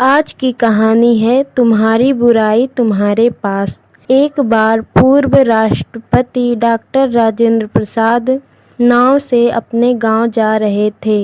आज की कहानी है तुम्हारी बुराई तुम्हारे पास। एक बार पूर्व राष्ट्रपति डॉक्टर राजेंद्र प्रसाद नाव से अपने गांव जा रहे थे।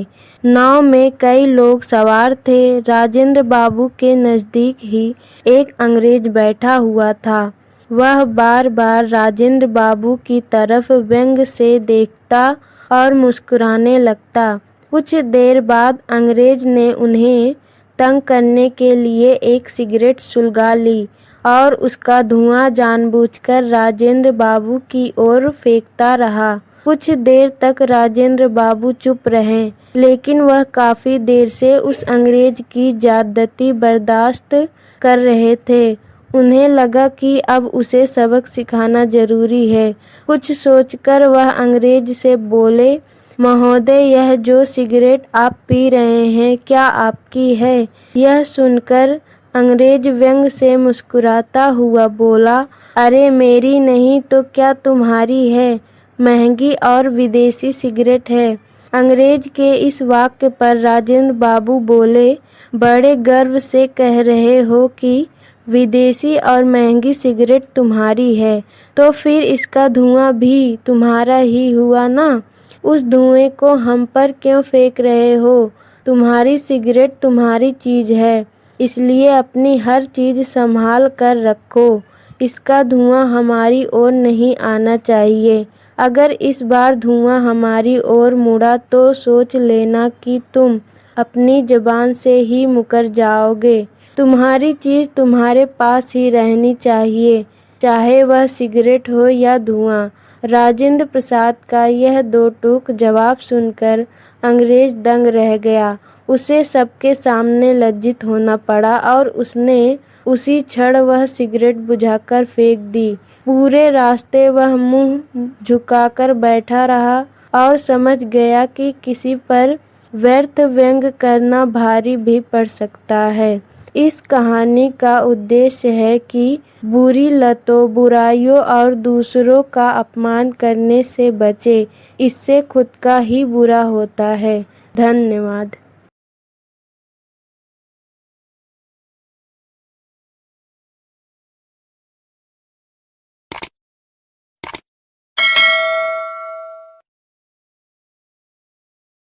नाव में कई लोग सवार थे। राजेंद्र बाबू के नजदीक ही एक अंग्रेज बैठा हुआ था। वह बार बार राजेंद्र बाबू की तरफ व्यंग से देखता और मुस्कुराने लगता। कुछ देर बाद अंग्रेज ने उन्हें तंग करने के लिए एक सिगरेट सुलगा ली और उसका धुआं जानबूझकर राजेंद्र बाबू की ओर फेंकता रहा। कुछ देर तक राजेंद्र बाबू चुप रहे, लेकिन वह काफी देर से उस अंग्रेज की ज्यादती बर्दाश्त कर रहे थे। उन्हें लगा कि अब उसे सबक सिखाना जरूरी है। कुछ सोचकर वह अंग्रेज से बोले, महोदय, यह जो सिगरेट आप पी रहे हैं क्या आपकी है? यह सुनकर अंग्रेज व्यंग से मुस्कुराता हुआ बोला, अरे मेरी नहीं तो क्या तुम्हारी है? महंगी और विदेशी सिगरेट है। अंग्रेज के इस वाक्य पर राजेंद्र बाबू बोले, बड़े गर्व से कह रहे हो कि विदेशी और महंगी सिगरेट तुम्हारी है, तो फिर इसका धुआं भी तुम्हारा ही हुआ ना? उस धुएं को हम पर क्यों फेंक रहे हो? तुम्हारी सिगरेट तुम्हारी चीज है, इसलिए अपनी हर चीज संभाल कर रखो। इसका धुआं हमारी ओर नहीं आना चाहिए। अगर इस बार धुआं हमारी ओर मुड़ा तो सोच लेना कि तुम अपनी जुबान से ही मुकर जाओगे। तुम्हारी चीज तुम्हारे पास ही रहनी चाहिए, चाहे वह सिगरेट हो या धुआं। राजेंद्र प्रसाद का यह दो टूक जवाब सुनकर अंग्रेज दंग रह गया। उसे सबके सामने लज्जित होना पड़ा और उसने उसी क्षण वह सिगरेट बुझाकर फेंक दी। पूरे रास्ते वह मुंह झुकाकर बैठा रहा और समझ गया कि किसी पर व्यर्थ व्यंग करना भारी भी पड़ सकता है। इस कहानी का उद्देश्य है कि बुरी लतों, बुराइयों और दूसरों का अपमान करने से बचे। इससे खुद का ही बुरा होता है। धन्यवाद।